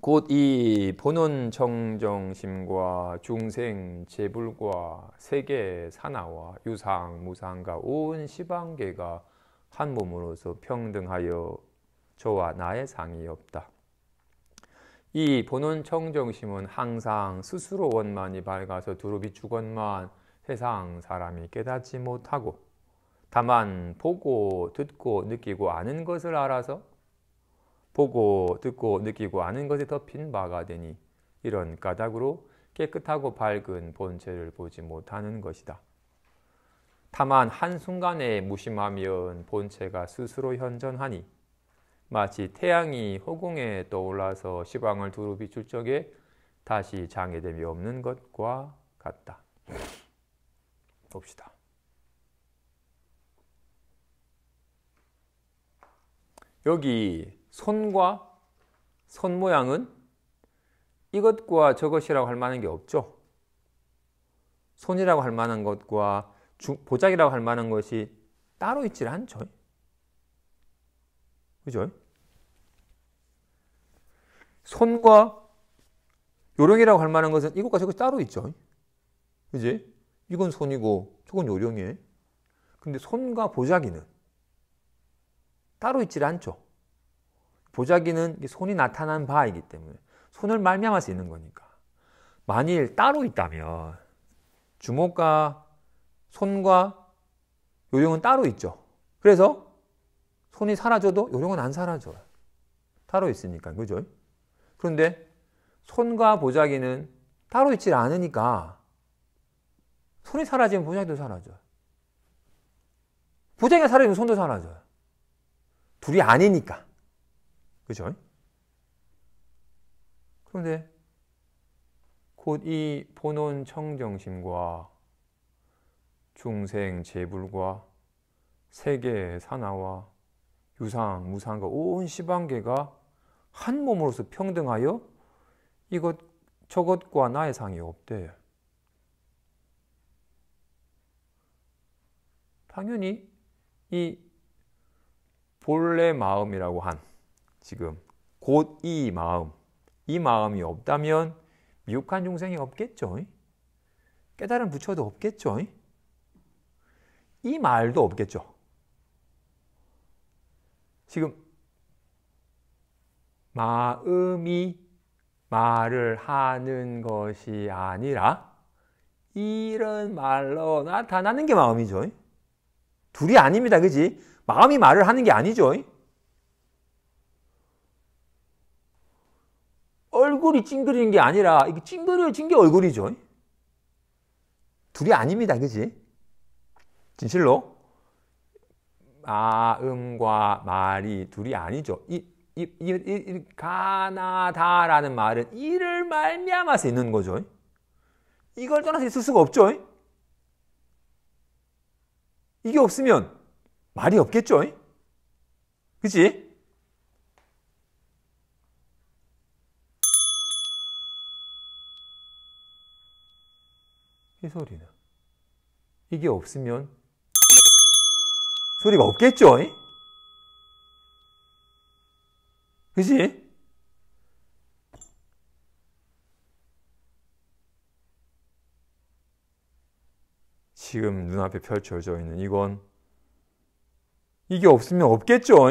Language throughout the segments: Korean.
곧 이 본원청정심과 중생제불과 세계 산하와 유상 무상과 온 시방계가 한 몸으로서 평등하여 저와 나의 상이 없다. 이 본원청정심은 항상 스스로 원만이 밝아서 두루 비추건만 세상 사람이 깨닫지 못하고 다만 보고 듣고 느끼고 아는 것을 알아서 보고 듣고 느끼고 아는 것에 덮인 바가 되니 이런 까닭으로 깨끗하고 밝은 본체를 보지 못하는 것이다. 다만 한순간에 무심하면 본체가 스스로 현전하니 마치 태양이 허공에 떠올라서 시방을 두루 비출 적에 다시 장애됨이 없는 것과 같다. 봅시다. 여기 손과 손 모양은 이것과 저것이라고 할 만한 게 없죠. 손이라고 할 만한 것과 보자기라고 할 만한 것이 따로 있질 않죠. 그죠? 손과 요령이라고 할 만한 것은 이것과 저것이 따로 있죠. 그지? 이건 손이고 저건 요령이에요. 근데 손과 보자기는 따로 있질 않죠. 보자기는 손이 나타난 바이기 때문에 손을 말미암아서 있는 거니까. 만일 따로 있다면 주먹과 손과 요령은 따로 있죠. 그래서 손이 사라져도 요령은 안 사라져요. 따로 있으니까. 그죠? 그런데 손과 보자기는 따로 있질 않으니까 손이 사라지면 보자기도 사라져요. 보자기가 사라지면 손도 사라져요. 둘이 아니니까. 그죠? 그런데 곧 이 본원청정심과 중생제불과 세계 산하와 유상 무상과 온 시방계가 한 몸으로서 평등하여 이것 저것과 나의 상이 없대요. 당연히 이 본래 마음이라고 한 지금 곧 이 마음이 없다면 미혹한 중생이 없겠죠. 깨달은 부처도 없겠죠. 이 말도 없겠죠. 지금 마음이 말을 하는 것이 아니라 이런 말로 나타나는 게 마음이죠. 둘이 아닙니다. 그지? 마음이 말을 하는 게 아니죠. 얼굴이 찡그리는 게 아니라 이게 찡그려진 게 얼굴이죠. 둘이 아닙니다. 그지? 진실로 마음과 말이 둘이 아니죠. 가나다라는 말은 이를 말미암아서 있는 거죠. 이걸 떠나서 있을 수가 없죠. 이게 없으면 말이 없겠죠. 그치? 이 소리는 이게 없으면 소리가 없겠죠. 그치? 지금 눈앞에 펼쳐져 있는 이건 이게 없으면 없겠죠.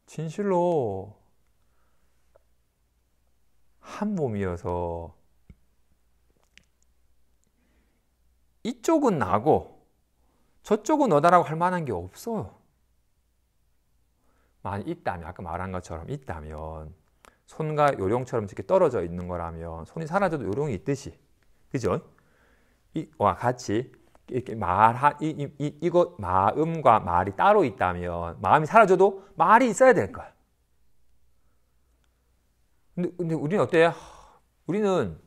진실로 한 몸이어서 이쪽은 나고 저쪽은 너다라고 할 만한 게 없어요. 만약 있다면, 아까 말한 것처럼 있다면 손과 요령처럼 이렇게 떨어져 있는 거라면 손이 사라져도 요령이 있듯이, 그죠? 이와 같이 이렇게 이거 마음과 말이 따로 있다면 마음이 사라져도 말이 있어야 될 거야. 근데 우리는 어때요? 우리는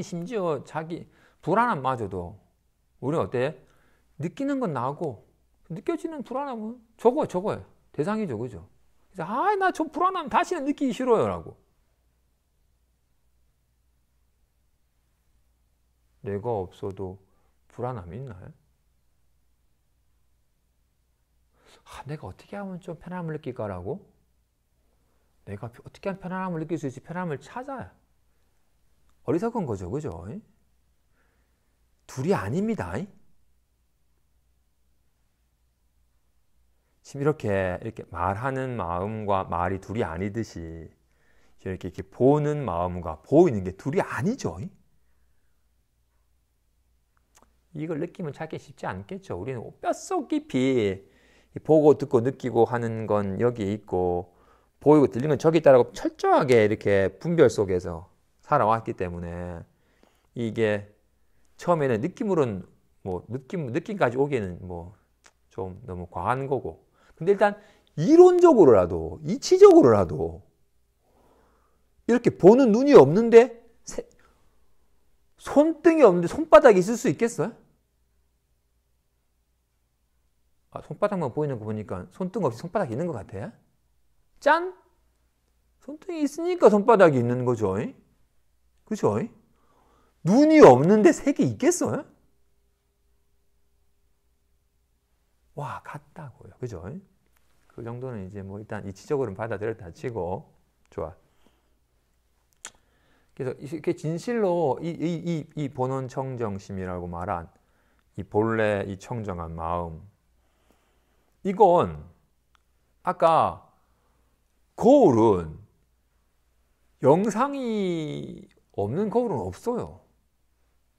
심지어 자기 불안함마저도 우리는 어때? 느끼는 건 나고 느껴지는 불안함은 저거예요. 대상이죠. 그죠? 그래서 나 저 불안함 다시는 느끼기 싫어요 라고. 내가 없어도 불안함이 있나요? 내가 어떻게 하면 좀 편함을 느낄까라고? 내가 어떻게 하면 편안함을 느낄 수 있지? 편안함을 찾아야. 어리석은 거죠. 그죠? 둘이 아닙니다. 지금 이렇게 말하는 마음과 말이 둘이 아니듯이 이렇게 보는 마음과 보이는 게 둘이 아니죠. 이걸 느끼면 찾기 쉽지 않겠죠. 우리는 뼛속 깊이 보고 듣고 느끼고 하는 건 여기에 있고 보이고 들리는 건 저기 있다라고 철저하게 이렇게 분별 속에서 살아왔기 때문에 이게 처음에는 느낌으로는 뭐 느낌까지 오기에는 뭐 좀 너무 과한 거고. 근데 일단 이론적으로라도 이치적으로라도 이렇게 보는 눈이 없는데 손등이 없는데 손바닥이 있을 수 있겠어요? 손바닥만 보이는 거 보니까 손등 없이 손바닥이 있는 것 같아. 짠! 손등이 있으니까 손바닥이 있는 거죠. 그죠? 눈이 없는데 색이 있겠어요? 와, 같다고요. 그죠? 그 정도는 이제 뭐 일단 이치적으로는 받아들였다 치고, 좋아. 그래서 이게 진실로 이 본원 청정심이라고 말한 이 본래 이 청정한 마음, 이건 아까 거울은 영상이 없는 거울은 없어요.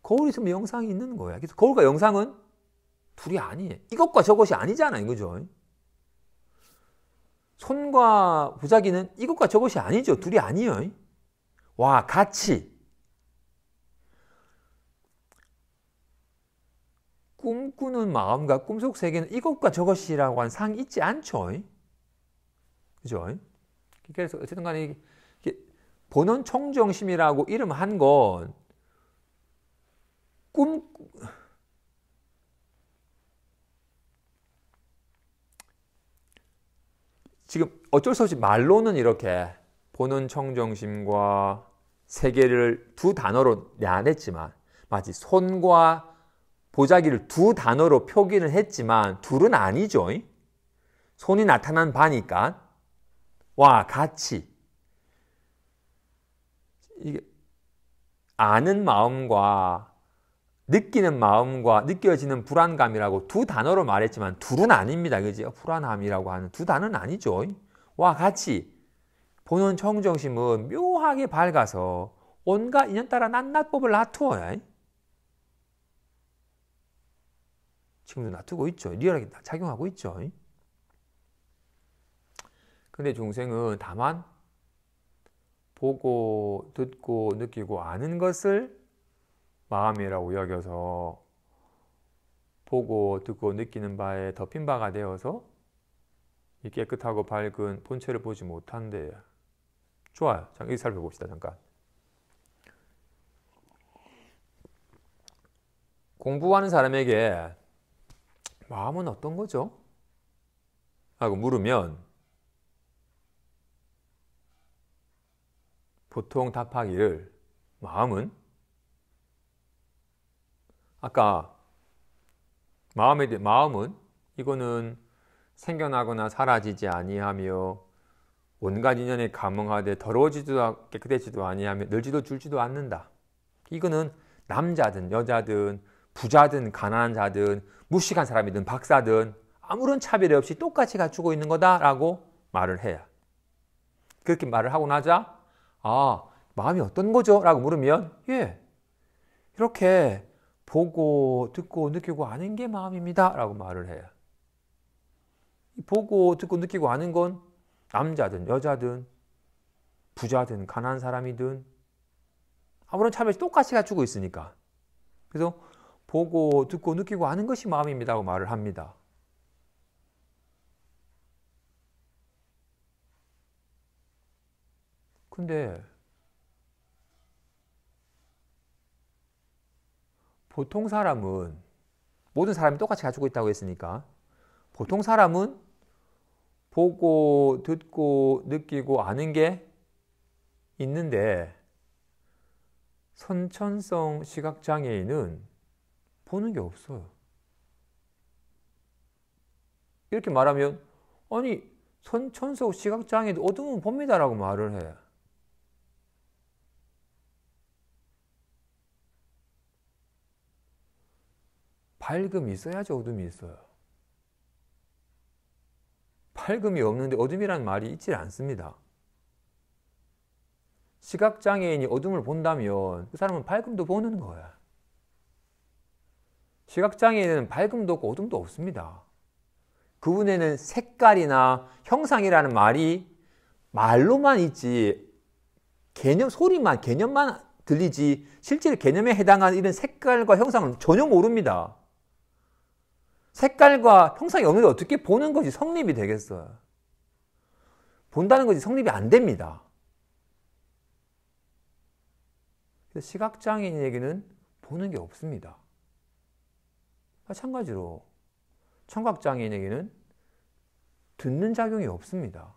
거울이 있으면 영상이 있는 거야. 그래서 거울과 영상은 둘이 아니에요. 이것과 저것이 아니잖아요. 그죠? 손과 보자기는 이것과 저것이 아니죠. 둘이 아니에요. 와, 같이. 꿈꾸는 마음과 꿈속 세계는 이것과 저것이라고 하는 상이 있지 않죠. 그죠? 그래서 어쨌든 간에 본원 청정심이라고 이름한 건 지금 어쩔 수 없이 말로는 이렇게 본원 청정심과 세계를 두 단어로 내안했지만 마치 손과 보자기를 두 단어로 표기를 했지만 둘은 아니죠. 손이 나타난 바니까 와, 같이 이게 아는 마음과 느끼는 마음과 느껴지는 불안감이라고 두 단어로 말했지만 둘은 아닙니다. 그지? 불안함이라고 하는 두 단어는 아니죠. 와, 같이 본원 청정심은 묘하게 밝아서 온갖 인연 따라 낱낱법을 놔두어야. 지금도 놔두고 있죠. 리얼하게 작용하고 있죠. 근데 중생은 다만 보고 듣고 느끼고 아는 것을 마음이라고 여겨서 보고 듣고 느끼는 바에 덮인 바가 되어서 이 깨끗하고 밝은 본체를 보지 못한대요. 좋아요. 자, 여기 살펴봅시다. 잠깐. 공부하는 사람에게 마음은 어떤 거죠? 하고 물으면 보통 답하기를 마음은 아까 마음은 이거는 생겨나거나 사라지지 아니하며 온갖 인연에 감응하되 더러워지지도 깨끗해지도 아니하며 늘지도 줄지도 않는다. 이거는 남자든 여자든 부자든 가난한 자든 무식한 사람이든 박사든 아무런 차별이 없이 똑같이 갖추고 있는 거다라고 말을 해야. 그렇게 말을 하고 나자 마음이 어떤 거죠? 라고 물으면 이렇게 보고 듣고 느끼고 아는 게 마음입니다 라고 말을 해요. 보고 듣고 느끼고 아는 건 남자든 여자든 부자든 가난한 사람이든 아무런 차별이 똑같이 갖추고 있으니까. 그래서 보고 듣고 느끼고 아는 것이 마음입니다 라고 말을 합니다. 근데 보통 사람은 모든 사람이 똑같이 가지고 있다고 했으니까 보통 사람은 보고 듣고 느끼고 아는 게 있는데 선천성 시각장애인은 보는 게 없어요. 이렇게 말하면 아니 선천적 시각장애도 어두우면 봅니다라고 말을 해. 밝음이 있어야지 어둠이 있어요. 밝음이 없는데 어둠이라는 말이 있지 않습니다. 시각장애인이 어둠을 본다면 그 사람은 밝음도 보는 거야. 시각장애인은 밝음도 없고 어둠도 없습니다. 그분에는 색깔이나 형상이라는 말이 말로만 있지 소리만, 개념만 들리지 실제 개념에 해당하는 이런 색깔과 형상은 전혀 모릅니다. 색깔과 형상이 없는데 어떻게 보는 것이 성립이 되겠어요? 본다는 것이 성립이 안 됩니다. 시각장애인에게는 보는 게 없습니다. 마찬가지로 청각장애인에게는 듣는 작용이 없습니다.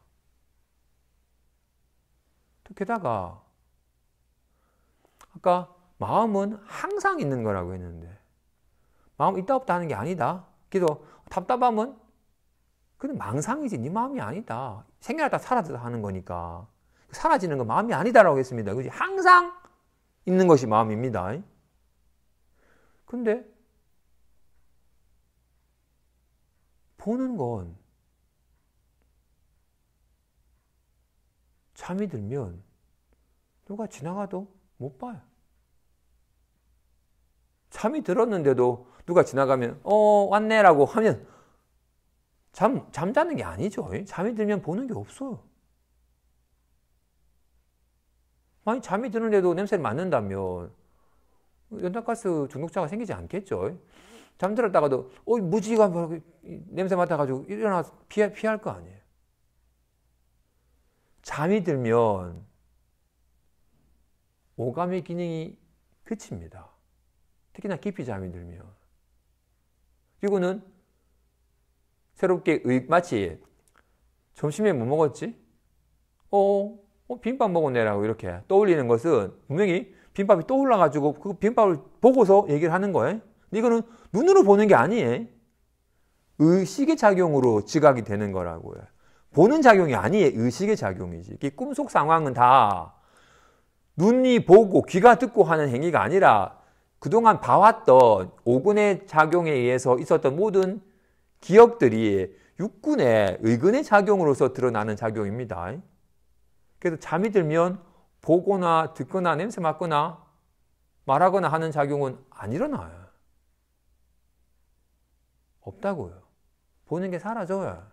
또 게다가 아까 마음은 항상 있는 거라고 했는데 마음 있다 없다 하는 게 아니다. 그래서 답답함은 그건 망상이지 네 마음이 아니다. 생겨났다 사라졌다 하는 거니까 사라지는 건 마음이 아니다라고 했습니다. 그지? 항상 있는 것이 마음입니다. 근데 보는 건 잠이 들면 누가 지나가도 못 봐요. 잠이 들었는데도 누가 지나가면 왔네라고 하면 잠자는 게 아니죠. 잠이 들면 보는 게 없어요. 만약 잠이 드는데도 냄새를 맡는다면 연탄가스 중독자가 생기지 않겠죠. 잠들었다가도 무지가 냄새 맡아가지고 일어나서 피할 거 아니에요. 잠이 들면 오감의 기능이 그칩니다. 특히나 깊이 잠이 들면. 그리고는 새롭게 마치 점심에 뭐 먹었지? 비빔밥 먹었네라고 이렇게 떠올리는 것은 분명히 비빔밥이 떠올라가지고 그 비빔밥을 보고서 얘기를 하는 거예요. 근데 이거는 눈으로 보는 게 아니에요. 의식의 작용으로 지각이 되는 거라고요. 보는 작용이 아니에요. 의식의 작용이지. 꿈속 상황은 다 눈이 보고 귀가 듣고 하는 행위가 아니라 그동안 봐왔던 오근의 작용에 의해서 있었던 모든 기억들이 육군의 의근의 작용으로서 드러나는 작용입니다. 그래서 잠이 들면 보거나 듣거나 냄새 맡거나 말하거나 하는 작용은 안 일어나요. 없다고요. 보는 게 사라져요.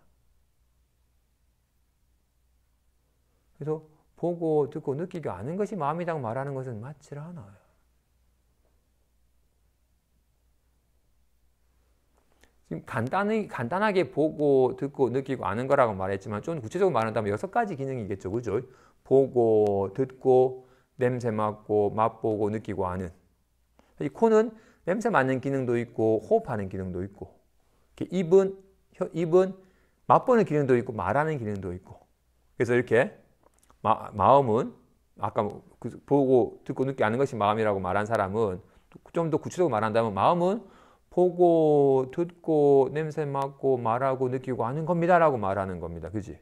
그래서 보고 듣고 느끼고 아는 것이 마음이라고 말하는 것은 맞지 않아요. 지금 간단하게 보고 듣고 느끼고 아는 거라고 말했지만 좀 구체적으로 말한다면 6가지 기능이겠죠. 그죠? 보고 듣고 냄새 맡고 맛보고 느끼고 아는. 이 코는 냄새 맡는 기능도 있고 호흡하는 기능도 있고 입은 맛보는 기능도 있고 말하는 기능도 있고. 그래서 이렇게 마음은 아까 보고 듣고 느끼고 아는 것이 마음이라고 말한 사람은 좀 더 구체적으로 말한다면 마음은 보고 듣고 냄새 맡고 말하고 느끼고 아는 겁니다라고 말하는 겁니다. 그지?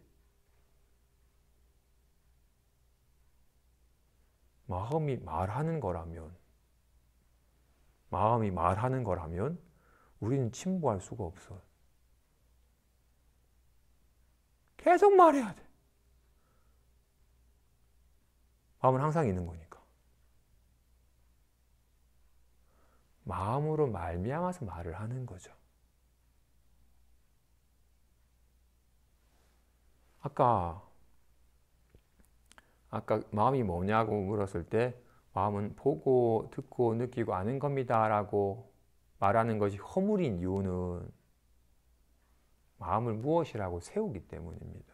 마음이 말하는 거라면 우리는 침부할 수가 없어요. 계속 말해야 돼. 마음은 항상 있는 거니까. 마음으로 말미암아서 말을 하는 거죠. 아까 마음이 뭐냐고 물었을 때 마음은 보고 듣고 느끼고 아는 겁니다 라고 말하는 것이 허물인 이유는 마음을 무엇이라고 세우기 때문입니다.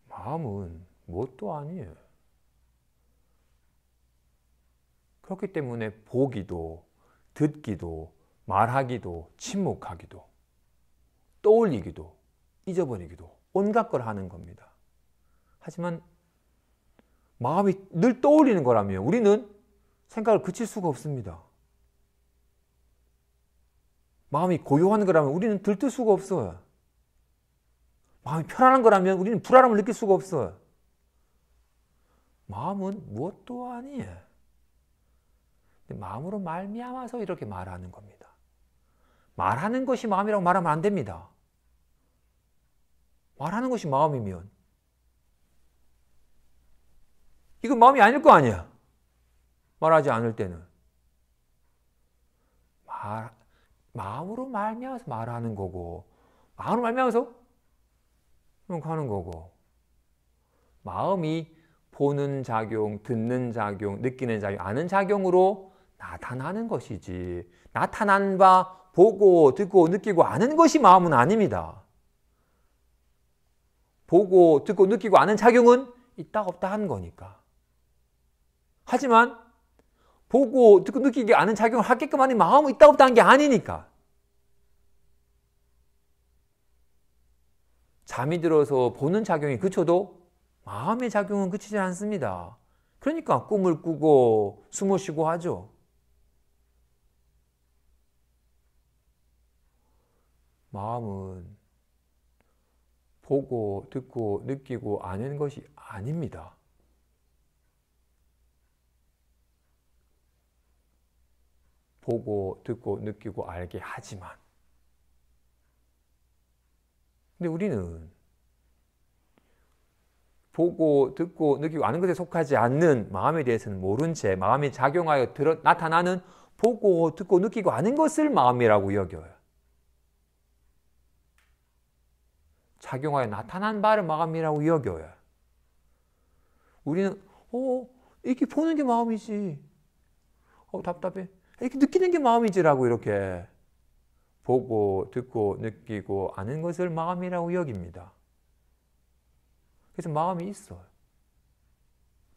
마음은 무엇도 아니에요. 그렇기 때문에 보기도 듣기도 말하기도 침묵하기도 떠올리기도 잊어버리기도 온갖 걸 하는 겁니다. 하지만 마음이 늘 떠올리는 거라면 우리는 생각을 그칠 수가 없습니다. 마음이 고요한 거라면 우리는 들뜰 수가 없어요. 마음이 편안한 거라면 우리는 불안함을 느낄 수가 없어요. 마음은 무엇도 아니에요. 마음으로 말미암아서 이렇게 말하는 겁니다. 말하는 것이 마음이라고 말하면 안 됩니다. 말하는 것이 마음이면 이건 마음이 아닐 거 아니야. 말하지 않을 때는. 마음으로 말미암아서 말하는 거고, 마음으로 말미암아서 하는 거고, 마음이 보는 작용, 듣는 작용, 느끼는 작용, 아는 작용으로 나타나는 것이지, 나타난 바 보고 듣고 느끼고 아는 것이 마음은 아닙니다. 보고 듣고 느끼고 아는 작용은 있다 없다 하는 거니까. 하지만 보고 듣고 느끼게 아는 작용을 하게끔 하는 마음은 있다 없다 한 게 아니니까. 잠이 들어서 보는 작용이 그쳐도 마음의 작용은 그치지 않습니다. 그러니까 꿈을 꾸고 숨을 쉬고 하죠. 마음은 보고 듣고 느끼고 아는 것이 아닙니다. 보고 듣고 느끼고 알게 하지만, 근데 우리는 보고 듣고 느끼고 아는 것에 속하지 않는 마음에 대해서는 모른 채 마음이 작용하여 나타나는 보고 듣고 느끼고 아는 것을 마음이라고 여겨요. 작용하여 나타난 바를 마음이라고 여겨요. 우리는 이렇게 보는 게 마음이지, 답답해, 이렇게 느끼는 게 마음이지라고 이렇게 보고 듣고 느끼고 아는 것을 마음이라고 여깁니다. 그래서 마음이 있어요.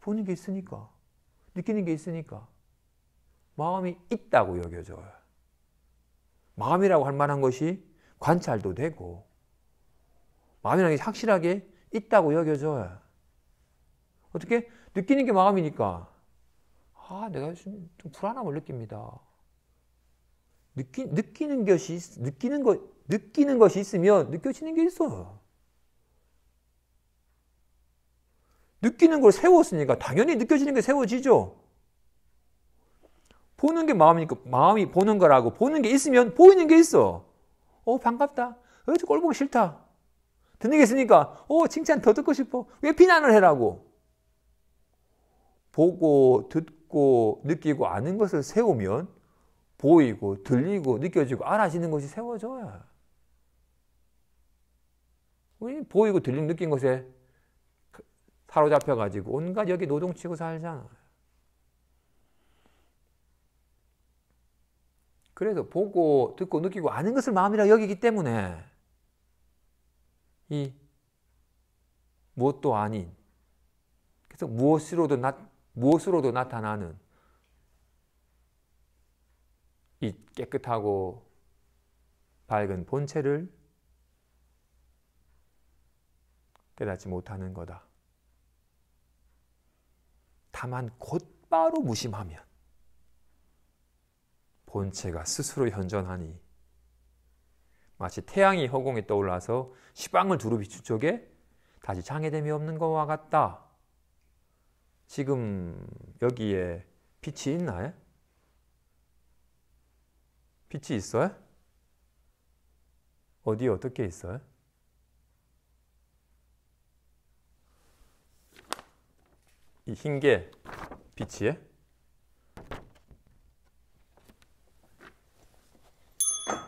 보는 게 있으니까, 느끼는 게 있으니까 마음이 있다고 여겨져요. 마음이라고 할 만한 것이 관찰도 되고 마음이라는 게 확실하게 있다고 여겨져요. 어떻게? 느끼는 게 마음이니까 내가 좀 불안함을 느낍니다. 느끼는 것이 있으면 느껴지는 게 있어요. 느끼는 걸 세웠으니까 당연히 느껴지는 게 세워지죠. 보는 게 마음이니까 마음이 보는 거라고, 보는 게 있으면 보이는 게 있어. 반갑다. 저 꼴 보기 싫다. 듣는 게 있으니까 칭찬 더 듣고 싶어. 왜 비난을 해라고. 보고 듣고 느끼고 아는 것을 세우면 보이고 들리고 느껴지고 알아지는 것이 세워져요. 우리 보이고 들리고 느낀 것에 사로잡혀가지고 온갖 여기 노동치고 살잖아요. 그래서 보고 듣고 느끼고 아는 것을 마음이라 여기기 때문에 이 무엇도 아닌, 그래서 무엇으로도 나타나는 이 깨끗하고 밝은 본체를 깨닫지 못하는 거다. 다만 곧바로 무심하면 본체가 스스로 현존하니 마치 태양이 허공에 떠올라서 시방을 두루 비춘 쪽에 다시 장애됨이 없는 것과 같다. 지금 여기에 빛이 있나요? 빛이 있어요? 어디에 어떻게 있어요? 이 흰 게 빛이에요?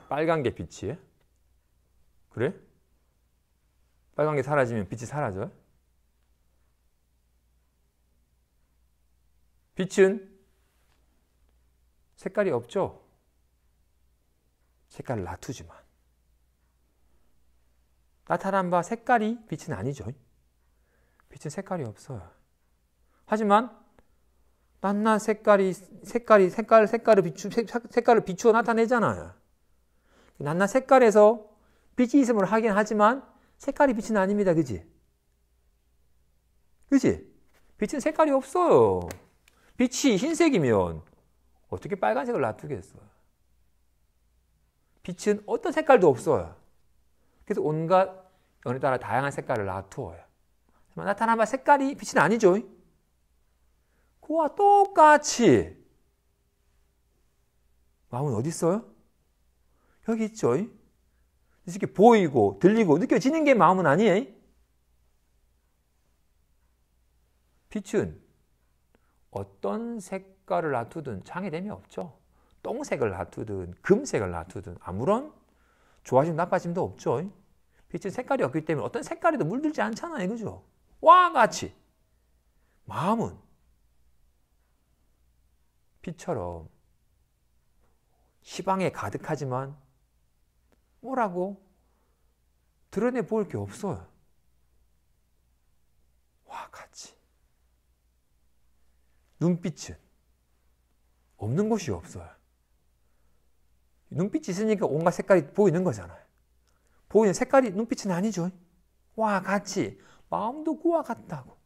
빨간 게 빛이에요? 그래? 빨간 게 사라지면 빛이 사라져요? 빛은 색깔이 없죠? 색깔을 놔두지만 나타난 바 색깔이 빛은 아니죠. 빛은 색깔이 없어요. 하지만 낱낱 색깔을 비추어 나타내잖아요. 낱낱 색깔에서 빛이 있음을 하긴 하지만 색깔이 빛은 아닙니다. 그지? 그지? 빛은 색깔이 없어요. 빛이 흰색이면 어떻게 빨간색을 놔두겠어요? 빛은 어떤 색깔도 없어요. 그래서 온갖 연에 따라 다양한 색깔을 놔두어요. 나타나면 색깔이 빛은 아니죠. 그와 똑같이 마음은 어디 있어요? 여기 있죠. 이렇게 보이고 들리고 느껴지는 게 마음은 아니에요. 빛은 어떤 색깔을 놔두든 장애됨이 없죠. 똥색을 놔두든 금색을 놔두든 아무런 좋아짐 나빠짐도 없죠. 빛은 색깔이 없기 때문에 어떤 색깔에도 물들지 않잖아요. 그죠? 와 같이 마음은 빛처럼 시방에 가득하지만 뭐라고 드러내 보일 게 없어요. 와 같이 눈빛은 없는 곳이 없어요. 눈빛이 있으니까 온갖 색깔이 보이는 거잖아요. 보이는 색깔이 눈빛은 아니죠. 와 같이 마음도 그와 같다고.